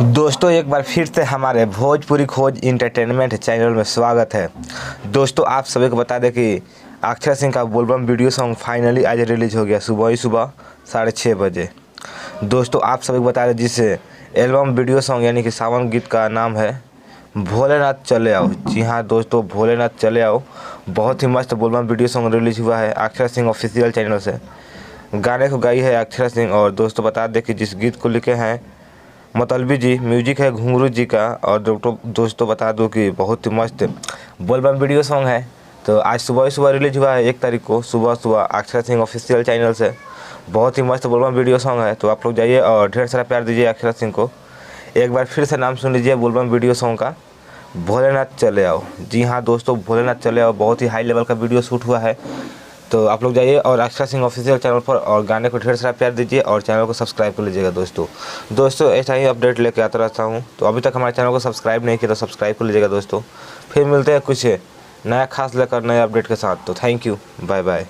दोस्तों एक बार फिर से हमारे भोजपुरी खोज इंटरटेनमेंट चैनल में स्वागत है। दोस्तों आप सभी को बता दें कि अक्षर सिंह का बोलबम वीडियो सॉन्ग फाइनली आज रिलीज हो गया सुबह 6:30 बजे। दोस्तों आप सभी को बता दें जिस एल्बम वीडियो सॉन्ग यानी कि सावन गीत का नाम है भोलेनाथ चले आओ। जी हाँ दोस्तों, भोलेनाथ चले आओ बहुत ही मस्त बोलबम वीडियो सॉन्ग रिलीज हुआ है अक्षर सिंह ऑफिशियल चैनल से। गाने को गाई है अक्षर सिंह और दोस्तों बता दें कि जिस गीत को लिखे हैं मतलबी जी, म्यूजिक है घुंगरू जी का। और दोस्तों बता दूं कि बहुत ही मस्त बोलबम वीडियो सॉन्ग है। तो आज सुबह रिलीज हुआ है 1 तारीख को सुबह अक्षर सिंह ऑफिशियल चैनल से। बहुत ही मस्त बोलबम वीडियो सॉन्ग है। तो आप लोग जाइए और ढेर सारा प्यार दीजिए अक्षर सिंह को। एक बार फिर से नाम सुन लीजिए बोलबम वीडियो सॉन्ग का, भोलेनाथ चले आओ। जी हाँ दोस्तों, भोलेनाथ चले आओ बहुत ही हाई लेवल का वीडियो शूट हुआ है। तो आप लोग जाइए और अक्षर सिंह ऑफिशियल चैनल पर और गाने को ढेर सारा प्यार दीजिए और चैनल को सब्सक्राइब कर लीजिएगा। दोस्तों ऐसा ही अपडेट लेके आता रहता हूँ। तो अभी तक हमारे चैनल को सब्सक्राइब नहीं किया तो सब्सक्राइब कर लीजिएगा दोस्तों। फिर मिलते हैं कुछ नया खास लेकर नए अपडेट के साथ। तो थैंक यू, बाय बाय।